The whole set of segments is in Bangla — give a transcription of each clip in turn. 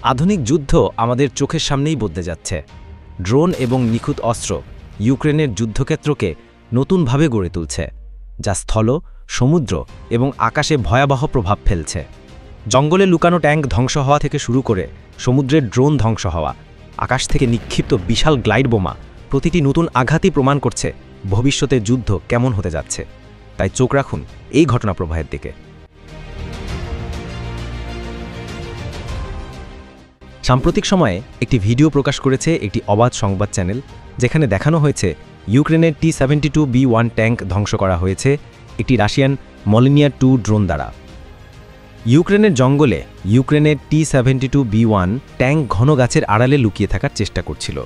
আধুনিক যুদ্ধ আমাদের চোখের সামনেই বদলে যাচ্ছে। ড্রোন এবং নিখুঁত অস্ত্র ইউক্রেনের যুদ্ধক্ষেত্রকে নতুনভাবে গড়ে তুলছে, যা স্থল, সমুদ্র এবং আকাশে ভয়াবহ প্রভাব ফেলছে। জঙ্গলে লুকানো ট্যাঙ্ক ধ্বংস হওয়া থেকে শুরু করে সমুদ্রের ড্রোন ধ্বংস হওয়া, আকাশ থেকে নিক্ষিপ্ত বিশাল গ্লাইড বোমা, প্রতিটি নতুন আঘাতই প্রমাণ করছে ভবিষ্যতে যুদ্ধ কেমন হতে যাচ্ছে। তাই চোখ রাখুন এই ঘটনা প্রবাহের দিকে। সাম্প্রতিক সময়ে একটি ভিডিও প্রকাশ করেছে একটি অবাধ সংবাদ চ্যানেল, যেখানে দেখানো হয়েছে ইউক্রেনের T-72B1 ট্যাঙ্ক ধ্বংস করা হয়েছে একটি রাশিয়ান মলিনিয়ার 2 ড্রোন দ্বারা। ইউক্রেনের জঙ্গলে ইউক্রেনের T-72B1 ট্যাঙ্ক ঘন গাছের আড়ালে লুকিয়ে থাকার চেষ্টা করছিল,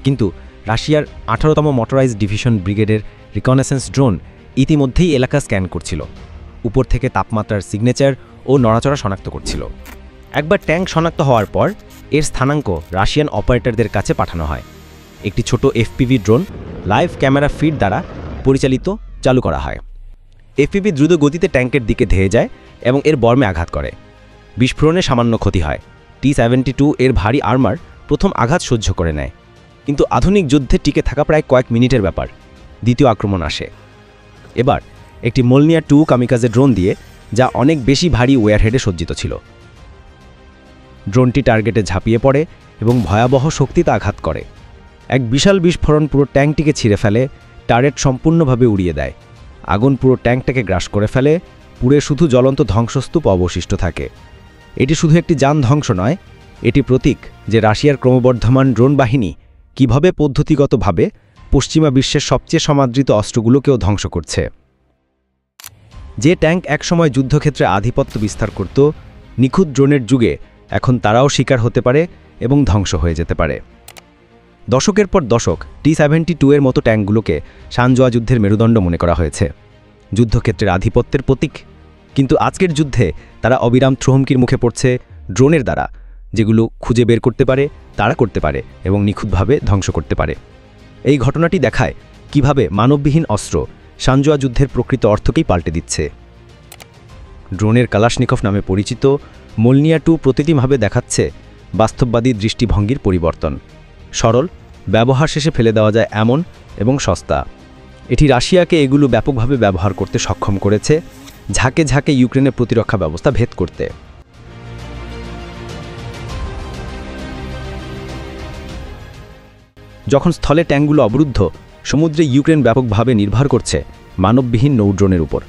কিন্তু রাশিয়ার 18তম মোটরাইজড ডিভিশন ব্রিগেডের রিকনেসেন্স ড্রোন ইতিমধ্যেই এলাকা স্ক্যান করছিল, উপর থেকে তাপমাত্রার সিগনেচার ও নড়াচড়া শনাক্ত করছিল। একবার ট্যাঙ্ক শনাক্ত হওয়ার পর এর স্থানাঙ্ক রাশিয়ান অপারেটরদের কাছে পাঠানো হয়। একটি ছোট FPV drone live camera feed দ্বারা পরিচালিত চালু করা হয়। FPV দ্রুত গতিতে ট্যাঙ্কের দিকে ধেয়ে যায় এবং এর বর্মে আঘাত করে। বিস্ফোরণে সামান্য ক্ষতি হয়। T-72 এর ভারী আর্মার প্রথম আঘাত সহ্য করে নেয়, কিন্তু আধুনিক যুদ্ধে টিকে থাকা প্রায় কয়েক মিনিটের ব্যাপার। দ্বিতীয় আক্রমণ আসে, এবার একটি মোলনিয়ার 2 কামিকাজে ড্রোন দিয়ে, যা অনেক বেশি ভারী ওয়ারহেডে সজ্জিত ছিল। ড্রোনটি টার্গেটে ঝাঁপিয়ে পড়ে এবং ভয়াবহ শক্তিতে আঘাত করে। এক বিশাল বিস্ফোরণ পুরো ট্যাঙ্কটিকে ছিঁড়ে ফেলে, টার্রেট সম্পূর্ণভাবে উড়িয়ে দেয়। আগুন পুরো ট্যাঙ্কটাকে গ্রাস করে ফেলে, পুড়ে শুধু জ্বলন্ত ধ্বংসস্তূপ অবশিষ্ট থাকে। এটি শুধু একটি যান ধ্বংস নয়, এটি প্রতীক যে রাশিয়ার ক্রমবর্ধমান ড্রোন বাহিনী কীভাবে পদ্ধতিগতভাবে পশ্চিমা বিশ্বের সবচেয়ে সমাদৃত অস্ত্রগুলোকেও ধ্বংস করছে। যে ট্যাঙ্ক একসময় যুদ্ধক্ষেত্রে আধিপত্য বিস্তার করত, নিখুঁত ড্রোনের যুগে এখন তারাও শিকার হতে পারে এবং ধ্বংস হয়ে যেতে পারে। দশকের পর দশক T-72 এর মতো ট্যাঙ্কগুলোকে সানজোয়া যুদ্ধের মেরুদণ্ড মনে করা হয়েছে, যুদ্ধক্ষেত্রের আধিপত্যের প্রতীক। কিন্তু আজকের যুদ্ধে তারা অবিরাম হুমকির মুখে পড়ছে ড্রোনের দ্বারা, যেগুলো খুঁজে বের করতে পারে, তাড়া করতে পারে এবং নিখুঁতভাবে ধ্বংস করতে পারে। এই ঘটনাটি দেখায় কিভাবে মানববিহীন অস্ত্র সানজোয়া যুদ্ধের প্রকৃত অর্থকেই পাল্টে দিচ্ছে। ড্রোনের কালাশনিকভ নামে পরিচিত মোলনিয়া 2 প্রতিটিভাবে দেখাচ্ছে বাস্তববাদী দৃষ্টিভঙ্গির পরিবর্তন। সরল, ব্যবহার শেষে ফেলে দেওয়া যায় এমন এবং সস্তা। এটি রাশিয়াকে এগুলো ব্যাপকভাবে ব্যবহার করতে সক্ষম করেছে, ঝাঁকে ঝাঁকে ইউক্রেনের প্রতিরক্ষা ব্যবস্থা ভেদ করতে। যখন স্থলে ট্যাঙ্কগুলো অবরুদ্ধ, সমুদ্রে ইউক্রেন ব্যাপকভাবে নির্ভর করছে মানববিহীন নৌ ড্রোনের উপর।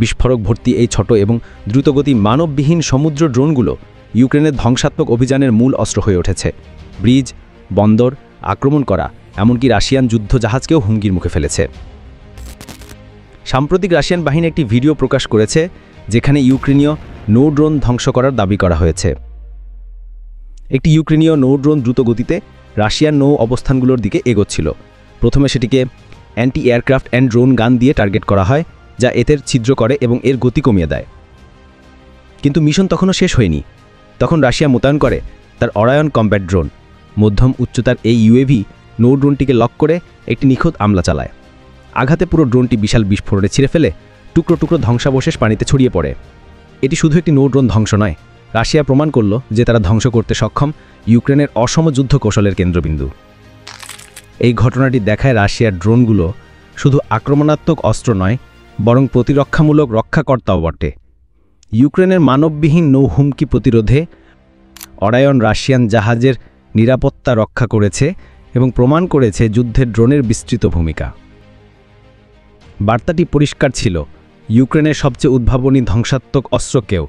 বিস্ফোরক ভর্তি এই ছোট এবং দ্রুতগতি মানববিহীন সমুদ্র ড্রোনগুলো ইউক্রেনের ধ্বংসাত্মক অভিযানের মূল অস্ত্র হয়ে উঠেছে। ব্রিজ, বন্দর আক্রমণ করা, এমনকি রাশিয়ান যুদ্ধ জাহাজকেও হুমকির মুখে ফেলেছে। সাম্প্রতিক রাশিয়ান বাহিনী একটি ভিডিও প্রকাশ করেছে, যেখানে ইউক্রেনীয় নৌ ড্রোন ধ্বংস করার দাবি করা হয়েছে। একটি ইউক্রেনীয় নৌ ড্রোন দ্রুত গতিতে রাশিয়ান নৌ অবস্থানগুলোর দিকে এগোচ্ছিল। প্রথমে সেটিকে অ্যান্টি এয়ারক্রাফট অ্যান্ড ড্রোন গান দিয়ে টার্গেট করা হয়, যা এদের ছিদ্র করে এবং এর গতি কমিয়ে দেয়। কিন্তু মিশন তখনও শেষ হয়নি। তখন রাশিয়া মোতায়েন করে তার অরায়ন কম্ব্যাট ড্রোন। মধ্যম উচ্চতার এই ইউএভি নৌ ড্রোনটিকে লক করে একটি নিখুঁত হামলা চালায়। আঘাতে পুরো ড্রোনটি বিশাল বিস্ফোরণে ছিঁড়ে ফেলে টুকরো টুকরো ধ্বংসাবশেষ পানিতে ছড়িয়ে পড়ে। এটি শুধু একটি নৌ ড্রোন ধ্বংস নয়, রাশিয়া প্রমাণ করল যে তারা ধ্বংস করতে সক্ষম ইউক্রেনের অসম যুদ্ধ কৌশলের কেন্দ্রবিন্দু। এই ঘটনাটি দেখায় রাশিয়ার ড্রোনগুলো শুধু আক্রমণাত্মক অস্ত্র নয়, বরং প্রতিরক্ষামূলক রক্ষাকর্তাও বটে। ইউক্রেনের মানববিহীন নৌ হুমকি প্রতিরোধে অরায়ন রাশিয়ান জাহাজের নিরাপত্তা রক্ষা করেছে এবং প্রমাণ করেছে যুদ্ধের ড্রোনের বিস্তৃত ভূমিকা। বার্তাটি পরিষ্কার ছিল, ইউক্রেনের সবচেয়ে উদ্ভাবনী ধ্বংসাত্মক অস্ত্রকেও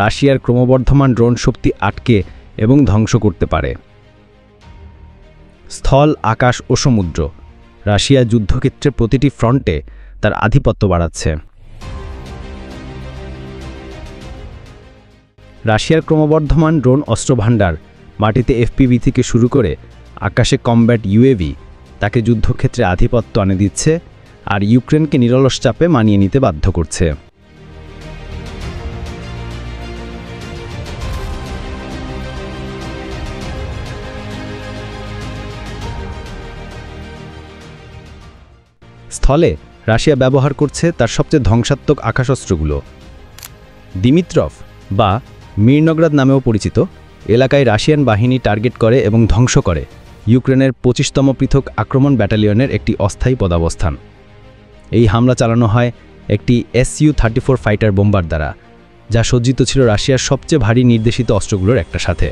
রাশিয়ার ক্রমবর্ধমান ড্রোন শক্তি আটকে এবং ধ্বংস করতে পারে। স্থল, আকাশ ও সমুদ্র, রাশিয়া যুদ্ধক্ষেত্রে প্রতিটি ফ্রন্টে তার আধিপত্য বাড়াচ্ছে। রাশিয়ার ক্রমবর্ধমান ড্রোন অস্ত্রভাণ্ডার, মাটিতে FPV থেকে শুরু করে আকাশে কম্ব্যাট UAV, তাকে যুদ্ধক্ষেত্রে আধিপত্য আনে দিচ্ছে আর ইউক্রেনকে নিরলস চাপে মানিয়ে নিতে বাধ্য করছে। স্থলে রাশিয়া ব্যবহার করছে তার সবচেয়ে ধ্বংসাত্মক আকাশাস্ত্রগুলো। দিমিত্রভ বা মিরনগ্রাদ নামেও পরিচিত এলাকায় রাশিয়ান বাহিনী টার্গেট করে এবং ধ্বংস করে ইউক্রেনের 25তম পৃথক আক্রমণ ব্যাটালিয়নের একটি অস্থায়ী পদাবস্থান। এই হামলা চালানো হয় একটি Su-34 ফাইটার বোম্বার দ্বারা, যা সজ্জিত ছিল রাশিয়ার সবচেয়ে ভারী নির্দেশিত অস্ত্রগুলোর একটা সাথে।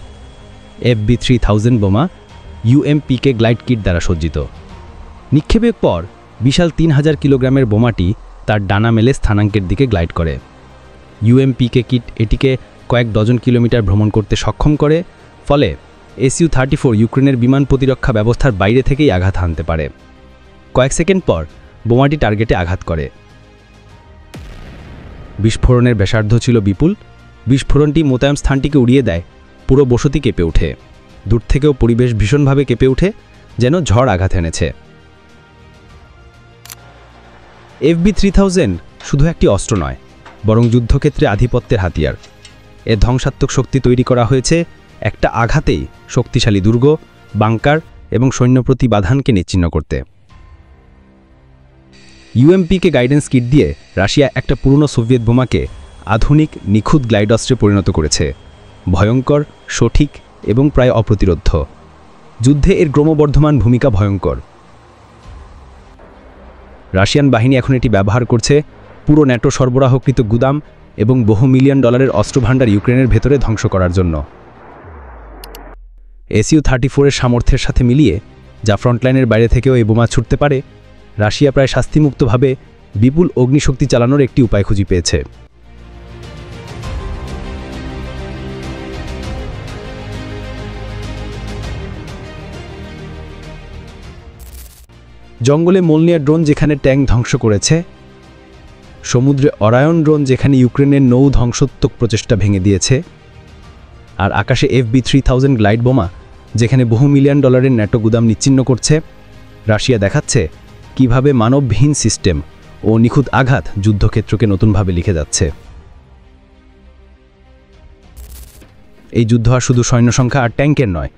FB-3000 বোমা UMPK গ্লাইড কিট দ্বারা সজ্জিত। নিক্ষেপের পর বিশাল 3000 কিলোগ্রামের বোমাটি তার ডানা মেলে স্থানাঙ্কের দিকে গ্লাইড করে। UMPK কিট এটিকে কয়েক ডজন কিলোমিটার ভ্রমণ করতে সক্ষম করে, ফলে Su-34 ইউক্রেনের বিমান প্রতিরক্ষা ব্যবস্থার বাইরে থেকেই আঘাত হানতে পারে। কয়েক সেকেন্ড পর বোমাটি টার্গেটে আঘাত করে। বিস্ফোরণের ব্যাসার্ধ ছিল বিপুল। বিস্ফোরণটি মোতায়েন স্থানটিকে উড়িয়ে দেয়, পুরো বসতি কেঁপে ওঠে। দূর থেকেও পরিবেশ ভীষণভাবে কেঁপে ওঠে, যেন ঝড় আঘাত এনেছে। FB-3000 শুধু একটি অস্ত্র নয়, বরং যুদ্ধক্ষেত্রে আধিপত্যের হাতিয়ার। এর ধ্বংসাত্মক শক্তি তৈরি করা হয়েছে একটা আঘাতেই শক্তিশালী দুর্গ, বাংকার এবং সৈন্য প্রতিবাধানকে নিচ্ছিন্ন করতে। UMPK গাইডেন্স কিট দিয়ে রাশিয়া একটা পুরনো সোভিয়েত বোমাকে আধুনিক নিখুঁত গ্লাইড অস্ত্রে পরিণত করেছে, ভয়ঙ্কর, সঠিক এবং প্রায় অপ্রতিরোধ্য। যুদ্ধে এর ক্রমবর্ধমান ভূমিকা ভয়ঙ্কর। রাশিয়ান বাহিনী এখন এটি ব্যবহার করছে পুরো ন্যাটো সরবরাহকৃত গুদাম এবং বহু $মিলিয়ন অস্ত্রভাণ্ডার ইউক্রেনের ভেতরে ধ্বংস করার জন্য। Su-34 এর সামর্থ্যের সাথে মিলিয়ে, যা ফ্রন্টলাইনের বাইরে থেকেও এই বোমা ছুটতে পারে, রাশিয়া প্রায় শাস্তিমুক্তভাবে বিপুল অগ্নিশক্তি চালানোর একটি উপায় খুঁজে পেয়েছে। জঙ্গলে মোলনিয়া ড্রোন যেখানে ট্যাঙ্ক ধ্বংস করেছে, সমুদ্রে অরায়ন ড্রোন যেখানে ইউক্রেনের নৌ ধ্বংসাত্মক প্রচেষ্টা ভেঙে দিয়েছে, আর আকাশে FB-3000 গ্লাইড বোমা যেখানে বহু $মিলিয়ন ন্যাটো গুদাম নিচ্ছিন্ন করছে, রাশিয়া দেখাচ্ছে কিভাবে মানববিহীন সিস্টেম ও নিখুঁত আঘাত যুদ্ধক্ষেত্রকে নতুনভাবে লিখে যাচ্ছে। এই যুদ্ধ আর শুধু সৈন্য সংখ্যা আর ট্যাঙ্কের নয়,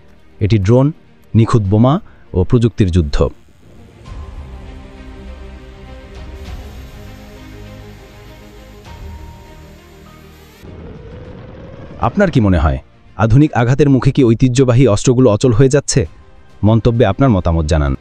এটি ড্রোন, নিখুঁত বোমা ও প্রযুক্তির যুদ্ধ। আপনার কি মনে হয়, আধুনিক আঘাতের মুখে কি ঐতিহ্যবাহী অস্ত্রগুলো অচল হয়ে যাচ্ছে? মন্তব্যে আপনার মতামত জানান।